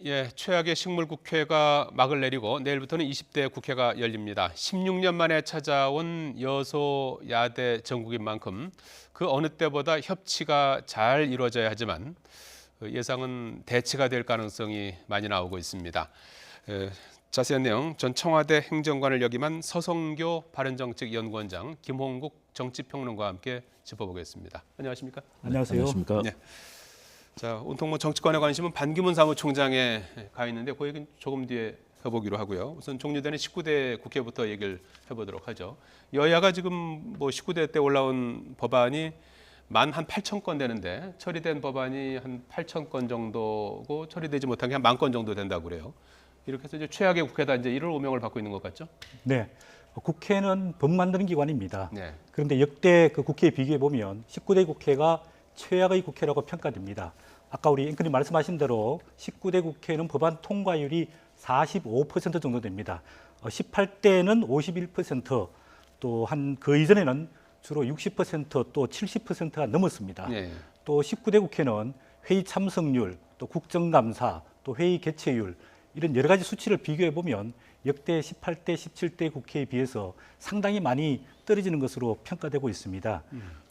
예, 최악의 식물국회가 막을 내리고 내일부터는 20대 국회가 열립니다. 16년 만에 찾아온 여소야대 정국인 만큼 그 어느 때보다 협치가 잘 이루어져야 하지만 예상은 대치가 될 가능성이 많이 나오고 있습니다. 자세한 내용 전 청와대 행정관을 역임한 서성교 바른정책연구원장, 김홍국 정치평론가와 함께 짚어보겠습니다. 안녕하십니까? 안녕하세요. 안녕하십니까? 네. 자, 온통 정치권에 관심은 반기문 사무총장에 가 있는데 그 얘기는 조금 뒤에 해보기로 하고요. 우선 종료되는 19대 국회부터 얘기를 해보도록 하죠. 여야가 지금 19대 때 올라온 법안이 만 한 8천 건 되는데 처리된 법안이 한 8천 건 정도고 처리되지 못한 게 한 10,000건 정도 된다고 그래요. 이렇게 해서 이제 최악의 국회다 이제 이런 오명을 받고 있는 것 같죠? 네, 국회는 법 만드는 기관입니다. 네. 그런데 역대 그 국회에 비교해 보면 19대 국회가 최악의 국회라고 평가됩니다. 아까 우리 앵커님 말씀하신 대로 19대 국회는 법안 통과율이 45% 정도 됩니다. 18대는 51%, 또 한 그 이전에는 주로 60%, 또 70%가 넘었습니다. 네. 또 19대 국회는 회의 참석률, 또 국정감사, 또 회의 개최율 이런 여러 가지 수치를 비교해 보면 역대 18대, 17대 국회에 비해서 상당히 많이 떨어지는 것으로 평가되고 있습니다.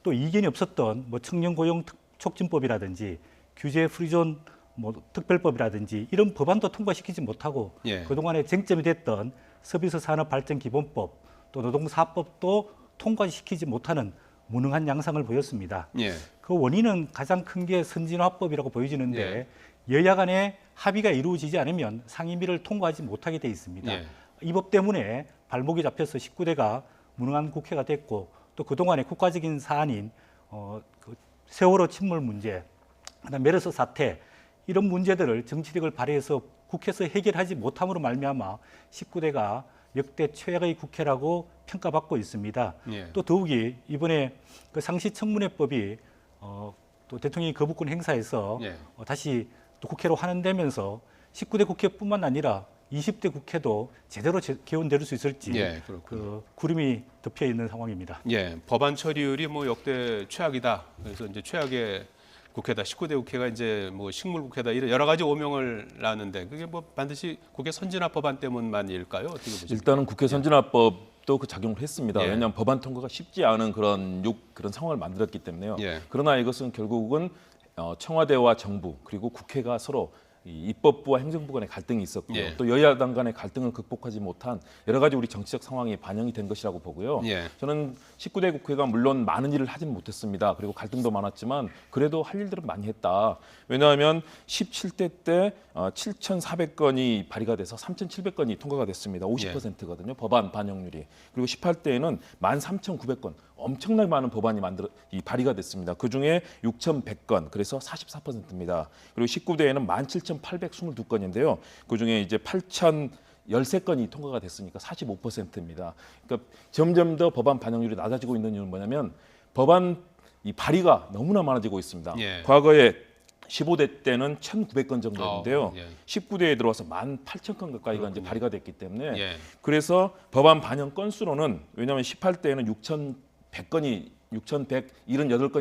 또 이견이 없었던 청년 고용 촉진법이라든지 규제 프리존 특별법이라든지 이런 법안도 통과시키지 못하고 예. 그동안에 쟁점이 됐던 서비스 산업 발전 기본법 또 노동사업법도 통과시키지 못하는 무능한 양상을 보였습니다. 예. 그 원인은 가장 큰 게 선진화법이라고 보여지는데 여야 간에 합의가 이루어지지 않으면 상임위를 통과하지 못하게 돼 있습니다. 예. 이 법 때문에 발목이 잡혀서 19대가 무능한 국회가 됐고 또 그동안의 국가적인 사안인 세월호 침몰 문제, 그다음 메르스 사태 이런 문제들을 정치력을 발휘해서 국회에서 해결하지 못함으로 말미암아 19대가 역대 최악의 국회라고 평가받고 있습니다. 예. 또 더욱이 이번에 그 상시청문회법이 또 대통령이 거부권 행사해서 예. 다시 또 국회로 환원되면서 19대 국회뿐만 아니라 20대 국회도 제대로 개원될 수 있을지 예, 그렇군요. 그 구름이 덮여 있는 상황입니다. 예, 법안 처리율이 역대 최악이다. 그래서 이제 최악의 국회다. 19대 국회가 이제 식물 국회다. 이런 여러 가지 오명을 낳았는데 그게 반드시 국회 선진화 법안 때문만일까요? 어떻게 보십니까? 일단은 국회 선진화법도 그 작용을 했습니다. 예. 왜냐하면 법안 통과가 쉽지 않은 그런 상황을 만들었기 때문에요. 예. 그러나 이것은 결국은 청와대와 정부 그리고 국회가 서로 이 입법부와 행정부 간의 갈등이 있었고요. 예. 또 여야당 간의 갈등을 극복하지 못한 여러 가지 우리 정치적 상황이 반영이 된 것이라고 보고요. 예. 저는 19대 국회가 물론 많은 일을 하지는 못했습니다. 그리고 갈등도 많았지만 그래도 할 일들은 많이 했다. 왜냐하면 17대 때 7,400건이 발의가 돼서 3,700건이 통과가 됐습니다. 50%거든요. 법안 반영률이. 그리고 18대에는 13,900건. 엄청나게 많은 법안이 발의가 됐습니다. 그중에 6,100건, 그래서 44%입니다. 그리고 19대에는 17,822건인데요. 그중에 이제 8,013건이 통과가 됐으니까 45%입니다. 그러니까 점점 더 법안 반영률이 낮아지고 있는 이유는 뭐냐면 법안 발의가 너무나 많아지고 있습니다. 예. 과거에 15대 때는 1,900건 정도였는데요. 예. 19대에 들어와서 18,000건 가까이가 이제 발의가 됐기 때문에 예. 그래서 법안 반영 건수로는 왜냐하면 18대에는 6,178건이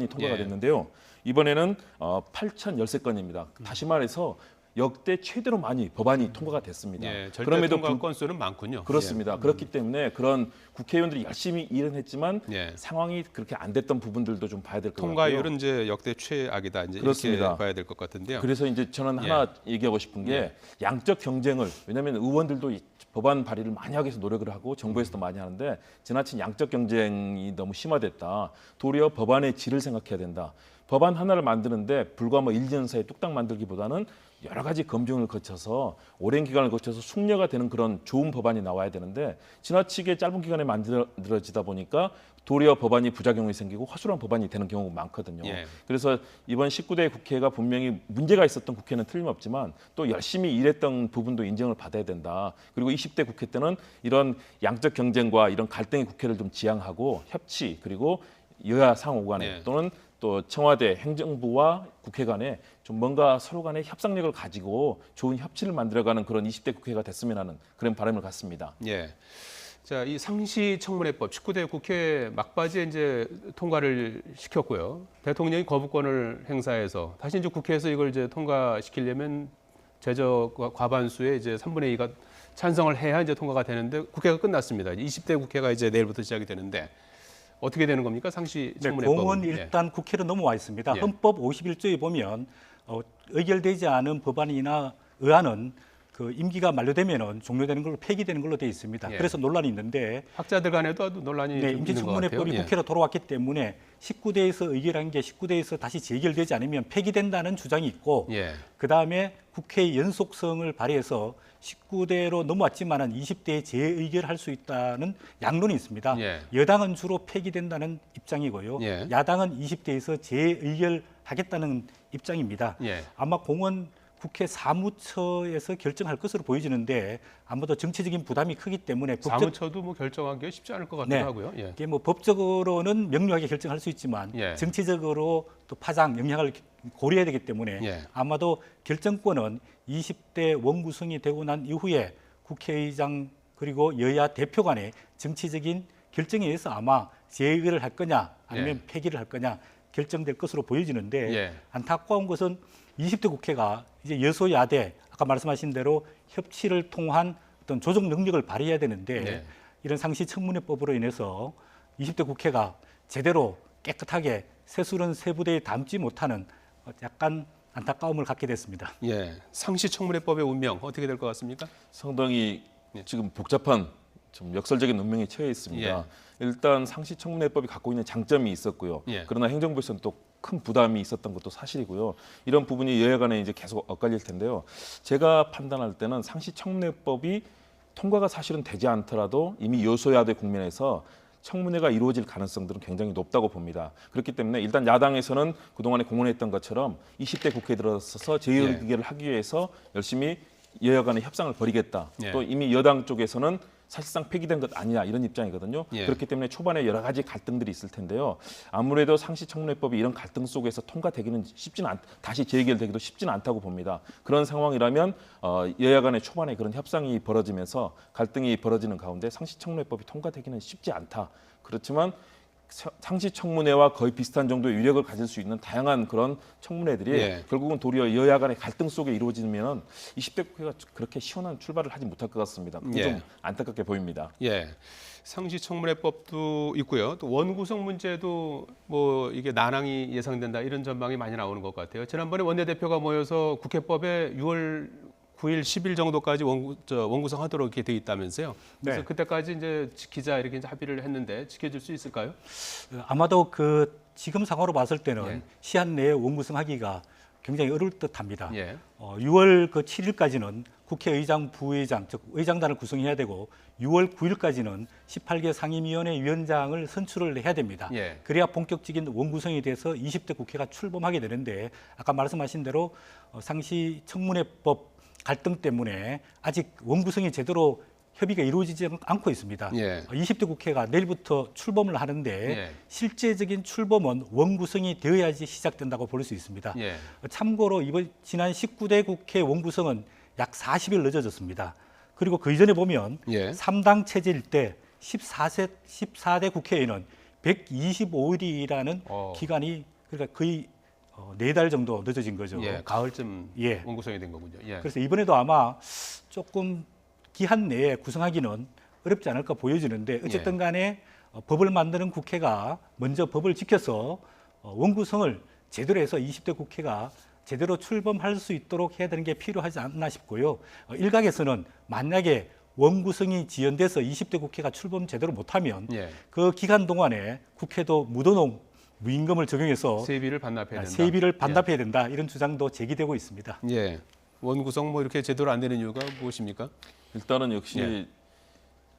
통과가 예. 됐는데요. 이번에는 8,013건입니다. 다시 말해서 역대 최대로 많이 법안이 통과가 됐습니다. 예, 절대 그럼에도 통과 건수는 많군요. 그렇습니다. 그렇기 때문에 그런 국회의원들이 열심히 일은 했지만 예. 상황이 그렇게 안 됐던 부분들도 좀 봐야 될 것 같고요. 통과율은 이제 역대 최악이다. 이제 그렇습니다. 이렇게 봐야 될 것 같은데요. 그래서 이제 저는 하나 얘기하고 싶은 게 양적 경쟁을 왜냐하면 의원들도 이 법안 발의를 많이 하기 위해서 노력을 하고 정부에서도 많이 하는데 지나친 양적 경쟁이 너무 심화됐다. 도리어 법안의 질을 생각해야 된다. 법안 하나를 만드는데 불과 1년 사이에 뚝딱 만들기보다는 여러 가지 검증을 거쳐서 오랜 기간을 거쳐서 숙려가 되는 그런 좋은 법안이 나와야 되는데 지나치게 짧은 기간에 만들어지다 보니까 도리어 법안이 부작용이 생기고 허술한 법안이 되는 경우가 많거든요. 예. 그래서 이번 19대 국회가 분명히 문제가 있었던 국회는 틀림없지만 또 열심히 일했던 부분도 인정을 받아야 된다. 그리고 20대 국회 때는 이런 양적 경쟁과 이런 갈등의 국회를 좀 지향하고 협치 그리고 여야 상호 간에 또는 또 청와대 행정부와 국회 간에 좀 뭔가 서로 간에 협상력을 가지고 좋은 협치를 만들어가는 그런 20대 국회가 됐으면 하는 그런 바람을 갖습니다. 예. 자, 이 상시청문회법 19대 국회 막바지에 이제 통과를 시켰고요. 대통령이 거부권을 행사해서 다시 이제 국회에서 이걸 이제 통과시키려면 제적 과반수의 이제 3분의 2가 찬성을 해야 이제 통과가 되는데 국회가 끝났습니다. 20대 국회가 이제 내일부터 시작이 되는데 어떻게 되는 겁니까? 상시 네, 청문회법은. 공은 일단 국회로 넘어와 있습니다. 예. 헌법 51조에 보면 의결되지 않은 법안이나 의안은 그 임기가 만료되면은 종료되는 걸로 폐기되는 걸로 되어 있습니다. 예. 그래서 논란이 있는데 학자들 간에도 논란이 네, 좀 있는 것 같아요. 임시청문회법이 예. 국회로 돌아왔기 때문에 19대에서 의결한 게 19대에서 다시 재결되지 않으면 폐기된다는 주장이 있고 예. 그다음에 국회의 연속성을 발휘해서 19대로 넘어왔지만은 20대에 재의결할 수 있다는 양론이 있습니다. 예. 여당은 주로 폐기된다는 입장이고요. 예. 야당은 20대에서 재의결하겠다는 입장입니다. 예. 아마 공은 국회 사무처에서 결정할 것으로 보여지는데 아무도 정치적인 부담이 크기 때문에 사무처도 뭐 결정하기 쉽지 않을 것 같기도 네. 하고요. 예. 이게 뭐 법적으로는 명료하게 결정할 수 있지만 예. 정치적으로 또 파장, 영향을 고려해야 되기 때문에 예. 아마도 결정권은 20대 원구성이 되고 난 이후에 국회의장 그리고 여야 대표 간의 정치적인 결정에 의해서 아마 재의결을 할 거냐 아니면 폐기를 할 거냐 결정될 것으로 보여지는데 예. 안타까운 것은 20대 국회가 이제 여소야대 아까 말씀하신 대로 협치를 통한 어떤 조정 능력을 발휘해야 되는데 네. 이런 상시청문회법으로 인해서 20대 국회가 제대로 깨끗하게 세술은 세부대에 담지 못하는 약간 안타까움을 갖게 됐습니다. 예. 상시 청문회법의 운명 어떻게 될 것 같습니까? 상당히 지금 복잡한 좀 역설적인 운명에 처해 있습니다. 예. 일단 상시청문회법이 갖고 있는 장점이 있었고요. 예. 그러나 행정부에서는 또 큰 부담이 있었던 것도 사실이고요. 이런 부분이 여야 간에 이제 계속 엇갈릴 텐데요. 제가 판단할 때는 상시청문회법이 통과가 사실은 되지 않더라도 이미 여소야대 국면에서 청문회가 이루어질 가능성들은 굉장히 높다고 봅니다. 그렇기 때문에 일단 야당에서는 그동안에 공언했던 것처럼 20대 국회에 들어서서 재의결을 하기 위해서 열심히 여야 간의 협상을 벌이겠다. 예. 또 이미 여당 쪽에서는 사실상 폐기된 것 아니냐 이런 입장이거든요. 예. 그렇기 때문에 초반에 여러 가지 갈등들이 있을 텐데요. 아무래도 상시청문회법이 이런 갈등 속에서 통과되기는 다시 재의결되기도 쉽지는 않다고 봅니다. 그런 상황이라면 여야 간의 초반에 그런 협상이 벌어지면서 갈등이 벌어지는 가운데 상시청문회법이 통과되기는 쉽지 않다. 그렇지만 상시청문회와 거의 비슷한 정도의 위력을 가질 수 있는 다양한 그런 청문회들이 예. 결국은 도리어 여야 간의 갈등 속에 이루어지면 20대 국회가 그렇게 시원한 출발을 하지 못할 것 같습니다. 그게 예. 좀 안타깝게 보입니다. 예. 상시 청문회법도 있고요. 또 원구성 문제도 뭐 이게 난항이 예상된다 이런 전망이 많이 나오는 것 같아요. 지난번에 원내대표가 모여서 국회법에 6월 9일, 10일 정도까지 원구성하도록 이렇게 돼 있다면서요. 그래서 네. 그때까지 이제 지키자 이렇게 이제 합의를 했는데 지켜질 수 있을까요? 아마도 그 지금 상황으로 봤을 때는 예. 시한 내에 원구성하기가 굉장히 어려울 듯합니다. 예. 6월 그 7일까지는 국회의장, 부의장, 즉 의장단을 구성해야 되고 6월 9일까지는 18개 상임위원회 위원장을 선출을 해야 됩니다. 예. 그래야 본격적인 원구성에 대해서 20대 국회가 출범하게 되는데 아까 말씀하신 대로 상시 청문회법 갈등 때문에 아직 원구성이 제대로 협의가 이루어지지 않고 있습니다. 예. 20대 국회가 내일부터 출범을 하는데 예. 실제적인 출범은 원구성이 되어야지 시작된다고 볼 수 있습니다. 예. 참고로 지난 19대 국회 원구성은 약 40일 늦어졌습니다. 그리고 그 이전에 보면 예. 3당 체제일 때 14대 국회에는 125일이라는 기간이 그러니까 거의 4달 정도 늦어진 거죠. 예. 가을쯤 예. 원구성이 된 거군요. 예. 그래서 이번에도 아마 조금 기한 내에 구성하기는 어렵지 않을까 보여지는데 어쨌든 간에 법을 만드는 국회가 먼저 법을 지켜서 원구성을 제대로 해서 20대 국회가 제대로 출범할 수 있도록 해야 되는 게 필요하지 않나 싶고요. 일각에서는 만약에 원구성이 지연돼서 20대 국회가 출범 제대로 못하면 예. 그 기간 동안에 국회도 무도농 무임금을 적용해서 세비를 반납해야 된다. 세비를 반납해야 된다 이런 주장도 제기되고 있습니다. 예. 원구성 뭐 이렇게 제대로 안 되는 이유가 무엇입니까? 일단은 역시 예.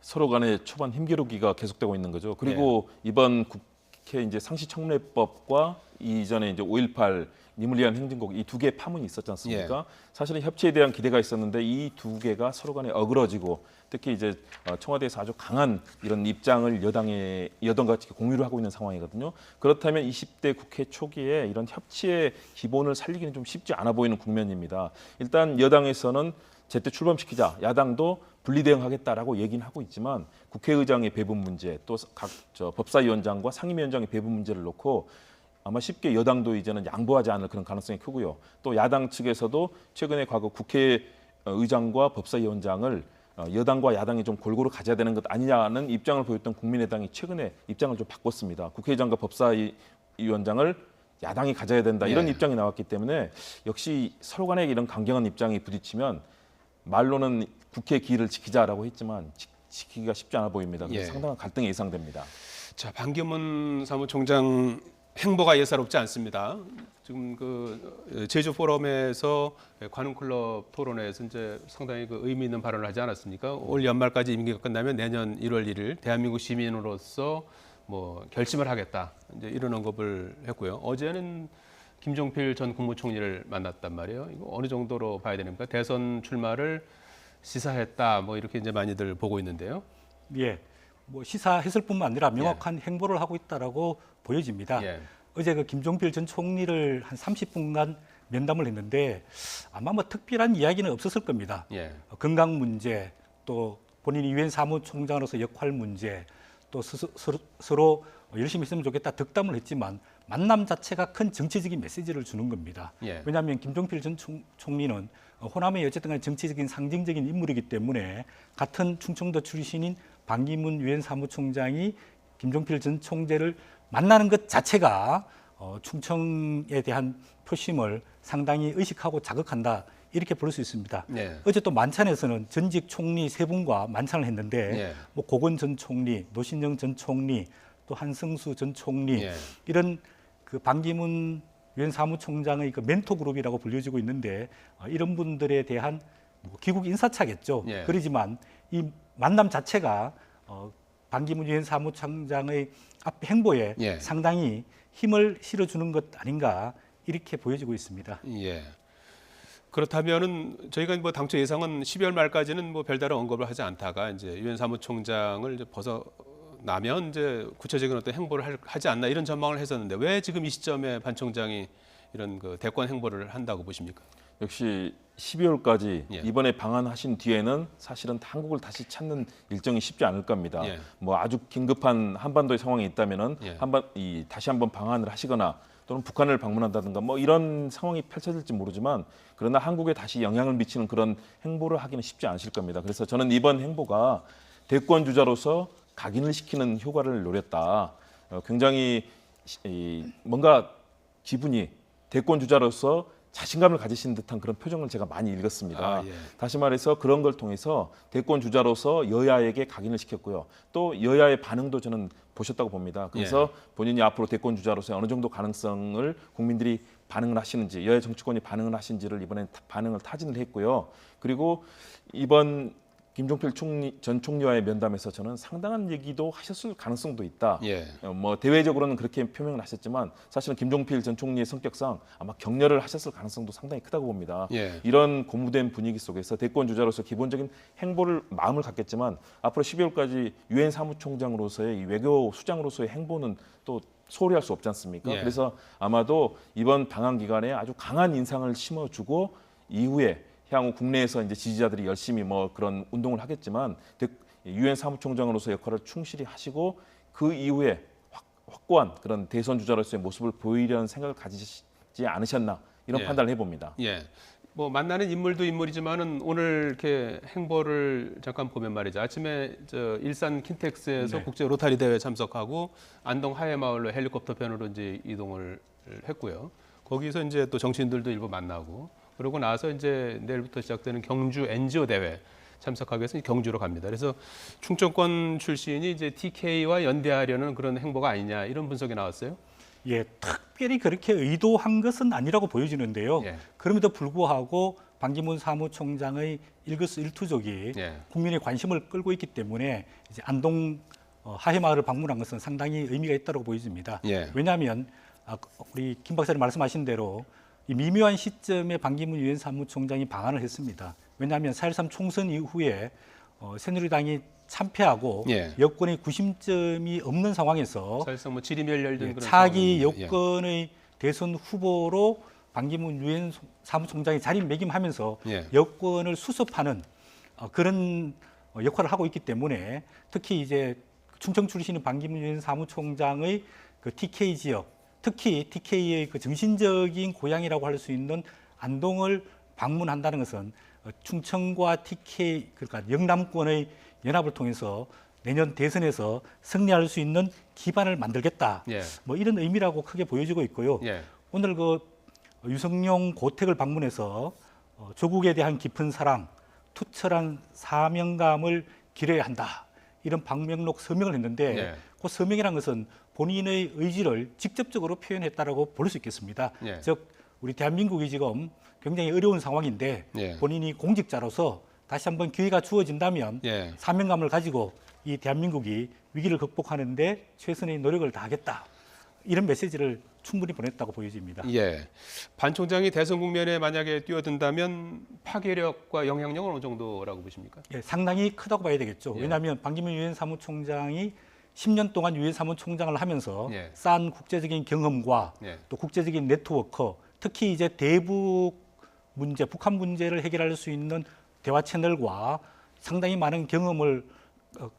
서로 간의 초반 힘겨루기가 계속되고 있는 거죠. 그리고 이번 국회 이제 상시청문회법과 이전에 이제 5.18 님을 위한 행진곡 이 두 개의 파문이 있었지 않습니까? 사실은 협치에 대한 기대가 있었는데 이 두 개가 서로 간에 어그러지고 특히 이제 청와대에서 아주 강한 이런 입장을 여당과 같이 공유를 하고 있는 상황이거든요. 그렇다면 20대 국회 초기에 이런 협치의 기본을 살리기는 좀 쉽지 않아 보이는 국면입니다. 일단 여당에서는 제때 출범시키자, 야당도 분리대응하겠다라고 얘기는 하고 있지만 국회의장의 배분 문제, 또 각 법사위원장과 상임위원장의 배분 문제를 놓고 아마 쉽게 여당도 이제는 양보하지 않을 그런 가능성이 크고요. 또 야당 측에서도 최근에 과거 국회의장과 법사위원장을 여당과 야당이 좀 골고루 가져야 되는 것 아니냐는 입장을 보였던 국민의당이 최근에 입장을 좀 바꿨습니다. 국회의장과 법사위원장을 야당이 가져야 된다 이런 예. 입장이 나왔기 때문에 역시 서로 간에 이런 강경한 입장이 부딪히면 말로는 국회 기일을 지키자라고 했지만 지키기가 쉽지 않아 보입니다. 그래서 예. 상당한 갈등이 예상됩니다. 자, 반기문 사무총장 행보가 예사롭지 않습니다. 지금 그 제주 포럼에서 관훈클럽 토론회에서 이제 상당히 그 의미 있는 발언을 하지 않았습니까? 올 연말까지 임기가 끝나면 내년 1월 1일 대한민국 시민으로서 뭐 결심을 하겠다 이제 이런 언급을 했고요. 어제는 김종필 전 국무총리를 만났단 말이에요. 이거 어느 정도로 봐야 됩니까? 대선 출마를 시사했다 뭐 이렇게 이제 많이들 보고 있는데요. 예, 뭐 시사했을 뿐만 아니라 명확한 행보를 하고 있다라고 보여집니다. 예. 어제 그 김종필 전 총리를 한 30분간 면담을 했는데 아마 뭐 특별한 이야기는 없었을 겁니다. 예. 건강 문제, 또 본인이 유엔 사무총장으로서 역할 문제, 또 서로 열심히 했으면 좋겠다 덕담을 했지만 만남 자체가 큰 정치적인 메시지를 주는 겁니다. 예. 왜냐하면 김종필 전 총리는 호남의 어쨌든 간에 정치적인 상징적인 인물이기 때문에 같은 충청도 출신인 반기문 유엔 사무총장이 김종필 전 총재를 만나는 것 자체가 충청에 대한 표심을 상당히 의식하고 자극한다 이렇게 볼 수 있습니다. 예. 어제 또 만찬에서는 전직 총리 세 분과 만찬을 했는데 예. 뭐 고건 전 총리, 노신영 전 총리, 또 한승수 전 총리 예. 이런 그 반기문 유엔 사무총장의 그 멘토 그룹이라고 불려지고 있는데 이런 분들에 대한 뭐 귀국 인사차겠죠. 예. 그러지만 이 만남 자체가 반기문 유엔 사무총장의 앞 행보에 예. 상당히 힘을 실어주는 것 아닌가 이렇게 보여지고 있습니다. 예. 그렇다면은 저희가 뭐 당초 예상은 12월 말까지는 뭐 별다른 언급을 하지 않다가 이제 유엔 사무총장을 이제 벗어나면 이제 구체적인 어떤 행보를 하지 않나 이런 전망을 했었는데 왜 지금 이 시점에 반 총장이 이런 그 대권 행보를 한다고 보십니까? 역시 12월까지 예. 이번에 방한하신 뒤에는 사실은 한국을 다시 찾는 일정이 쉽지 않을 겁니다. 예. 뭐 아주 긴급한 한반도의 상황이 있다면은 예. 다시 한번 방한을 하시거나 또는 북한을 방문한다든가 뭐 이런 상황이 펼쳐질지 모르지만 그러나 한국에 다시 영향을 미치는 그런 행보를 하기는 쉽지 않으실 겁니다. 그래서 저는 이번 행보가 대권 주자로서 각인을 시키는 효과를 노렸다. 굉장히 뭔가 기분이 대권 주자로서 자신감을 가지신 듯한 그런 표정을 제가 많이 읽었습니다. 예. 다시 말해서 그런 걸 통해서 대권 주자로서 여야에게 각인을 시켰고요. 또 여야의 반응도 저는 보셨다고 봅니다. 그래서 본인이 앞으로 대권 주자로서 어느 정도 가능성을 국민들이 반응을 하시는지, 여야 정치권이 반응을 하신지를 이번에 반응을 타진을 했고요. 그리고 이번 김종필 전 총리와의 면담에서 저는 상당한 얘기도 하셨을 가능성도 있다. 예. 뭐 대외적으로는 그렇게 표명을 하셨지만 사실은 김종필 전 총리의 성격상 아마 격려를 하셨을 가능성도 상당히 크다고 봅니다. 예. 이런 고무된 분위기 속에서 대권 주자로서 기본적인 행보를 마음을 갖겠지만 앞으로 12월까지 유엔 사무총장으로서의 이 외교 수장으로서의 행보는 또 소홀히 할 수 없지 않습니까? 예. 그래서 아마도 이번 방한 기간에 아주 강한 인상을 심어주고 이후에 향후 국내에서 이제 지지자들이 열심히 뭐 그런 운동을 하겠지만 유엔 사무총장으로서 역할을 충실히 하시고 그 이후에 확고한 그런 대선 주자로서의 모습을 보이려는 생각을 가지지 않으셨나 이런 예. 판단을 해봅니다. 예. 뭐 만나는 인물도 인물이지만은 오늘 이렇게 행보를 잠깐 보면 말이죠. 아침에 저 일산 킨텍스에서 네. 국제 로타리 대회 참석하고 안동 하회마을로 헬리콥터 편으로 이제 이동을 했고요. 거기서 이제 또 정치인들도 일부 만나고 그러고 나서 이제 내일부터 시작되는 경주 NGO 대회 참석하기 위해서 경주로 갑니다. 그래서 충청권 출신이 이제 TK와 연대하려는 그런 행보가 아니냐 이런 분석이 나왔어요. 예, 특별히 그렇게 의도한 것은 아니라고 보여지는데요. 예. 그럼에도 불구하고 반기문 사무총장의 일거수일투족이 예. 국민의 관심을 끌고 있기 때문에 이제 안동 하회마을을 방문한 것은 상당히 의미가 있다고 보여집니다. 예. 왜냐하면 우리 김 박사님 말씀하신 대로 이 미묘한 시점에 반기문 유엔 사무총장이 방한을 했습니다. 왜냐하면 4.13 총선 이후에 새누리당이 참패하고 예. 여권의 구심점이 없는 상황에서 사실상 뭐 지리멸렬된 그런 차기 상황인데, 여권의 대선 후보로 반기문 유엔 사무총장이 자리매김하면서 예. 여권을 수습하는 그런 역할을 하고 있기 때문에 특히 이제 충청 출신의 반기문 유엔 사무총장의 그 TK 지역 특히 TK의 그 정신적인 고향이라고 할 수 있는 안동을 방문한다는 것은 충청과 TK 그러니까 영남권의 연합을 통해서 내년 대선에서 승리할 수 있는 기반을 만들겠다. 예. 뭐 이런 의미라고 크게 보여지고 있고요. 예. 오늘 그 유성룡 고택을 방문해서 조국에 대한 깊은 사랑, 투철한 사명감을 기려야 한다. 이런 방명록 서명을 했는데 예. 그 서명이라는 것은 본인의 의지를 직접적으로 표현했다라고 볼 수 있겠습니다. 예. 즉 우리 대한민국이 지금 굉장히 어려운 상황인데 예. 본인이 공직자로서 다시 한번 기회가 주어진다면 예. 사명감을 가지고 이 대한민국이 위기를 극복하는데 최선의 노력을 다하겠다. 이런 메시지를 충분히 보냈다고 보여집니다. 예. 반 총장이 대선 국면에 만약에 뛰어든다면 파괴력과 영향력은 어느 정도라고 보십니까? 예, 상당히 크다고 봐야 되겠죠. 예. 왜냐하면 반기문 유엔 사무총장이 10년 동안 유엔 사무총장을 하면서 예. 쌓은 국제적인 경험과 예. 또 국제적인 네트워크, 특히 이제 대북 문제, 북한 문제를 해결할 수 있는 대화 채널과 상당히 많은 경험을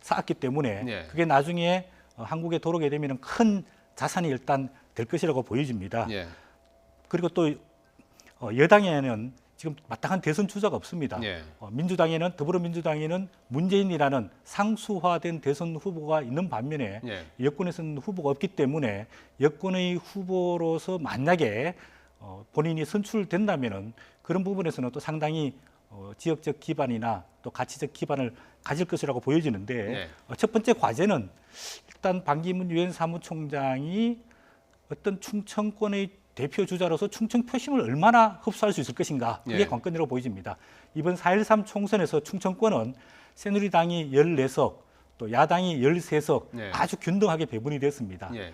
쌓았기 때문에 예. 그게 나중에 한국에 돌아오게 되면 큰 자산이 일단 될 것이라고 보여집니다. 예. 그리고 또 여당에는 지금 마땅한 대선 주자가 없습니다. 예. 민주당에는 더불어민주당에는 문재인이라는 상수화된 대선 후보가 있는 반면에 예. 여권에서는 후보가 없기 때문에 여권의 후보로서 만약에 본인이 선출된다면은 그런 부분에서는 또 상당히 지역적 기반이나 또 가치적 기반을 가질 것이라고 보여지는데 네. 첫 번째 과제는 일단 반기문 유엔 사무총장이 어떤 충청권의 대표 주자로서 충청 표심을 얼마나 흡수할 수 있을 것인가 그게 예. 관건이라고 보여집니다. 이번 4.13 총선에서 충청권은 새누리당이 14석 또 야당이 13석 네. 아주 균등하게 배분이 됐습니다. 예.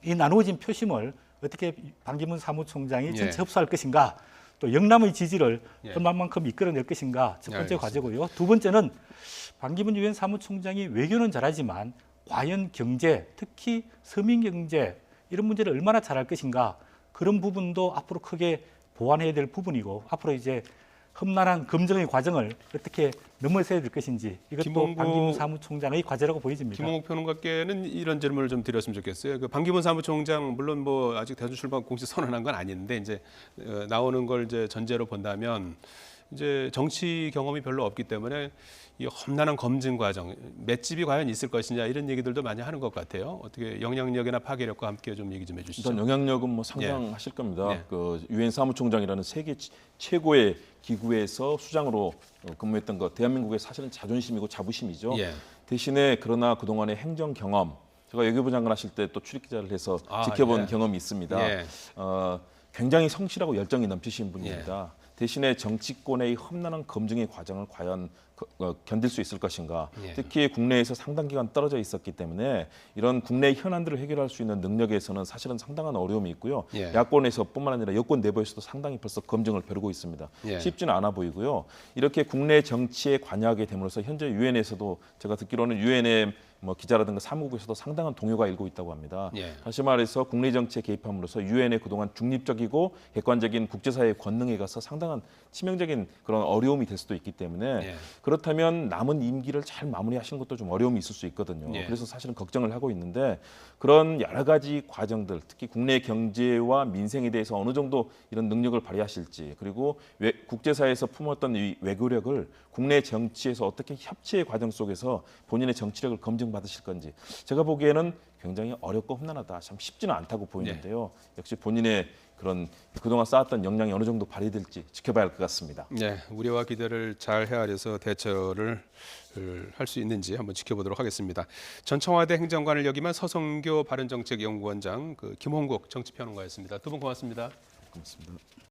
이 나누어진 표심을 어떻게 반기문 사무총장이 예. 전체 흡수할 것인가 또 영남의 지지를 예. 얼마만큼 이끌어낼 것인가 첫 번째 알겠습니다. 과제고요. 두 번째는 반기문 유엔 사무총장이 외교는 잘하지만 과연 경제, 특히 서민 경제 이런 문제를 얼마나 잘할 것인가 그런 부분도 앞으로 크게 보완해야 될 부분이고 앞으로 이제 험난한 검증의 과정을 어떻게 넘어서야 될 것인지 이것도 김홍구 반기문 사무총장의 과제라고 보여집니다. 김홍국 평론가께는 이런 질문을 좀 드렸으면 좋겠어요. 그 반기문 사무총장 물론 뭐 아직 대선 출마 공식 선언한 건 아닌데 이제 나오는 걸 이제 전제로 본다면 이제 정치 경험이 별로 없기 때문에 이 험난한 검증 과정, 맷집이 과연 있을 것이냐 이런 얘기들도 많이 하는 것 같아요. 어떻게 영향력이나 파괴력과 함께 좀 얘기 좀 해주시죠. 일단 영향력은 뭐 상당하실 겁니다. 예. 그 유엔 사무총장이라는 세계 최고의 기구에서 수장으로 근무했던 것, 대한민국의 사실은 자존심이고 자부심이죠. 예. 대신에 그러나 그동안의 행정 경험, 제가 외교부 장관 하실 때 또 출입 기자를 해서 지켜본 예. 경험이 있습니다. 예. 굉장히 성실하고 열정이 넘치신 분입니다. 대신에 정치권의 험난한 검증의 과정을 과연 견딜 수 있을 것인가. 예. 특히 국내에서 상당 기간 떨어져 있었기 때문에 이런 국내 현안들을 해결할 수 있는 능력에서는 사실은 상당한 어려움이 있고요. 예. 야권에서뿐만 아니라 여권 내부에서도 상당히 벌써 검증을 벼르고 있습니다. 예. 쉽지는 않아 보이고요. 이렇게 국내 정치에 관여하게 됨으로써 현재 유엔에서도 제가 듣기로는 유엔의 뭐 기자라든가 사무국에서도 상당한 동요가 일고 있다고 합니다. 예. 다시 말해서 국내 정치에 개입함으로써 유엔의 그동안 중립적이고 객관적인 국제사회의 권능에 가서 상당한 치명적인 그런 어려움이 될 수도 있기 때문에 예. 그렇다면 남은 임기를 잘 마무리하시는 것도 좀 어려움이 있을 수 있거든요. 예. 그래서 사실은 걱정을 하고 있는데 그런 여러 가지 과정들, 특히 국내 경제와 민생에 대해서 어느 정도 이런 능력을 발휘하실지 그리고 국제사회에서 품었던 이 외교력을 국내 정치에서 어떻게 협치의 과정 속에서 본인의 정치력을 검증받으실 건지 제가 보기에는 굉장히 어렵고 험난하다. 참 쉽지는 않다고 보이는데요. 역시 본인의 그런 그동안 쌓았던 역량이 어느 정도 발휘될지 지켜봐야 할 것 같습니다. 네, 우려와 기대를 잘 헤아려서 대처를 할 수 있는지 한번 지켜보도록 하겠습니다. 전 청와대 행정관을 역임한 서성교 바른정책연구원장 김홍국 정치평론가였습니다. 두 분 고맙습니다. 고맙습니다.